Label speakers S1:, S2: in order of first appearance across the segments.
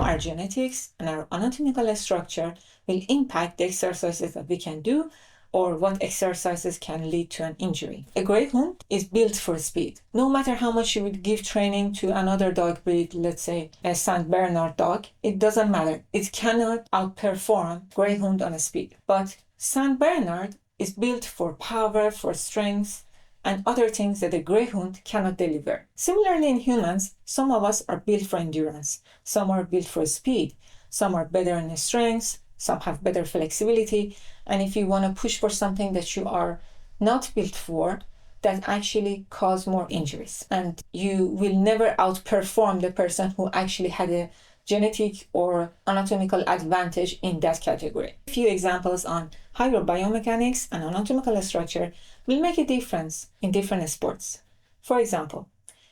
S1: our genetics and our anatomical structure will impact the exercises that we can do or what exercises can lead to an injury. A greyhound is built for speed. No matter how much you would give training to another dog breed, let's say a Saint Bernard dog, it doesn't matter. It cannot outperform greyhound on speed. But Saint Bernard is built for power, for strength, and other things that a greyhound cannot deliver. Similarly, in humans, some of us are built for endurance. Some are built for speed. Some are better in strength. Some have better flexibility. And if you want to push for something that you are not built for, that actually cause more injuries. And you will never outperform the person who actually had a genetic or anatomical advantage in that category. A few examples on how your biomechanics and anatomical structure will make a difference in different sports. For example,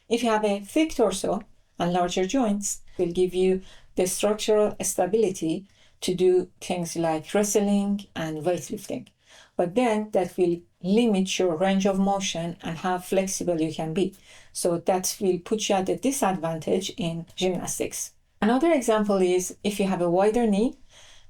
S1: if you have a thick torso and larger joints, it will give you the structural stability to do things like wrestling and weightlifting. But then that will limit your range of motion and how flexible you can be. So that will put you at a disadvantage in gymnastics. Another example is if you have a wider knee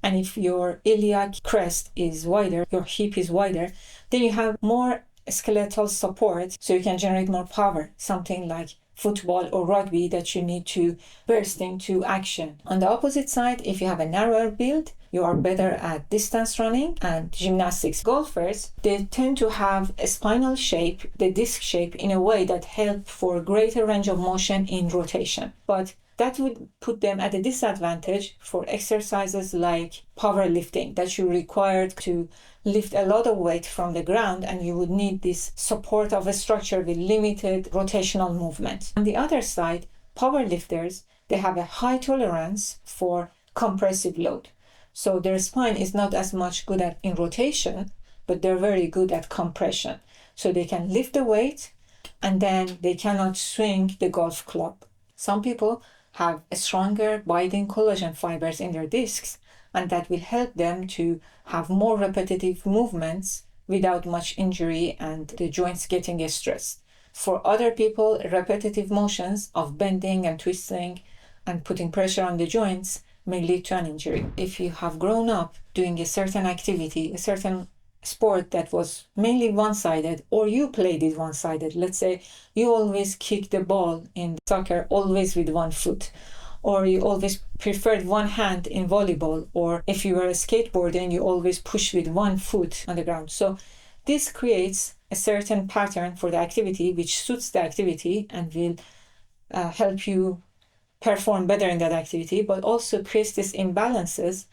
S1: and if your iliac crest is wider, your hip is wider, then you have more skeletal support so you can generate more power, something like football or rugby that you need to burst into action. On the opposite side, if you have a narrower build, you are better at distance running and gymnastics. Golfers, they tend to have a spinal shape, the disc shape, in a way that help for greater range of motion in rotation. But that would put them at a disadvantage for exercises like powerlifting, that you required to lift a lot of weight from the ground and you would need this support of a structure with limited rotational movement. On the other side, powerlifters, they have a high tolerance for compressive load. So their spine is not as much good at in rotation, but they're very good at compression. So they can lift the weight and then they cannot swing the golf club. Some people have a stronger binding collagen fibers in their discs, and that will help them to have more repetitive movements without much injury and the joints getting stressed. For other people, repetitive motions of bending and twisting and putting pressure on the joints may lead to an injury. If you have grown up doing a certain activity, a certain sport that was mainly one-sided, or you played it one-sided, let's say you always kick the ball in soccer always with one foot, or you always preferred one hand in volleyball, or if you were skateboarding, you always push with one foot on the ground. So this creates a certain pattern for the activity which suits the activity and will help you perform better in that activity, but also creates these imbalances.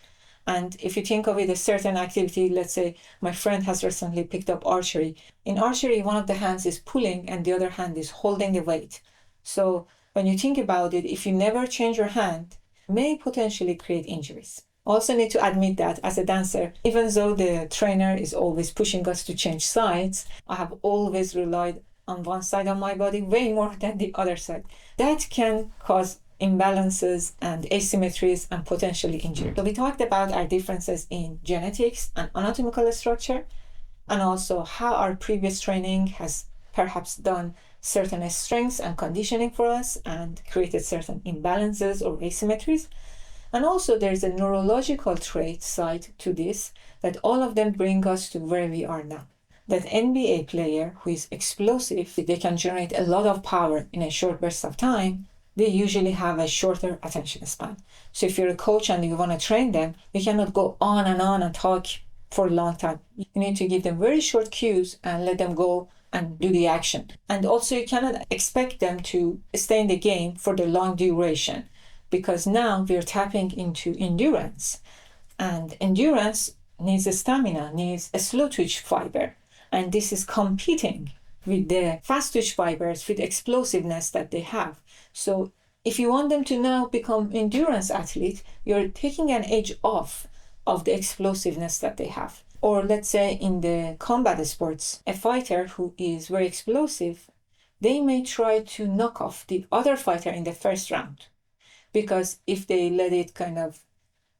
S1: And if you think of it, a certain activity, let's say my friend has recently picked up archery. In archery, one of the hands is pulling and the other hand is holding the weight. So when you think about it, if you never change your hand, it may potentially create injuries. Also need to admit that as a dancer, even though the trainer is always pushing us to change sides, I have always relied on one side of my body way more than the other side. That can cause imbalances and asymmetries and potentially injury. So we talked about our differences in genetics and anatomical structure, and also how our previous training has perhaps done certain strengths and conditioning for us and created certain imbalances or asymmetries. And also there's a neurological trait side to this, that all of them bring us to where we are now. That NBA player who is explosive, they can generate a lot of power in a short burst of time, they usually have a shorter attention span. So if you're a coach and you want to train them, you cannot go on and talk for a long time. You need to give them very short cues and let them go and do the action. And also you cannot expect them to stay in the game for the long duration, because now we're tapping into endurance. And endurance needs a stamina, needs a slow twitch fiber. And this is competing with the fast twitch fibers, with explosiveness that they have. So if you want them to now become endurance athlete, you're taking an edge off of the explosiveness that they have. Or let's say in the combat sports, a fighter who is very explosive, they may try to knock off the other fighter in the first round. Because if they let it kind of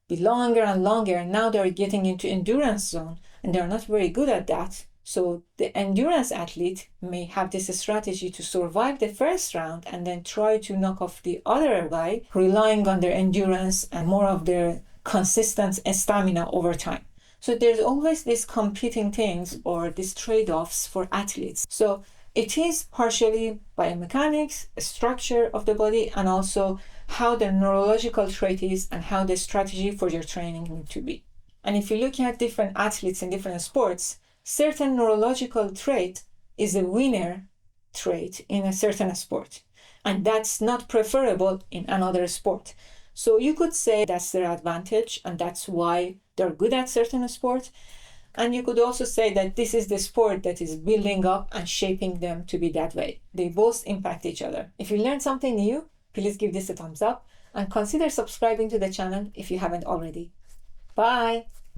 S1: be longer and longer, now they're getting into endurance zone and they're not very good at that, So the endurance athlete may have this strategy to survive the first round and then try to knock off the other guy, relying on their endurance and more of their consistent stamina over time. So there's always these competing things or these trade-offs for athletes. So it is partially biomechanics, structure of the body, and also how the neurological trait is and how the strategy for your training need to be. And if you look at different athletes in different sports, certain neurological trait is a winner trait in a certain sport, and that's not preferable in another sport. So you could say that's their advantage and that's why they're good at certain sport. And you could also say that this is the sport that is building up and shaping them to be that way. They both impact each other. If you learned something new, please give this a thumbs up and consider subscribing to the channel if you haven't already. Bye!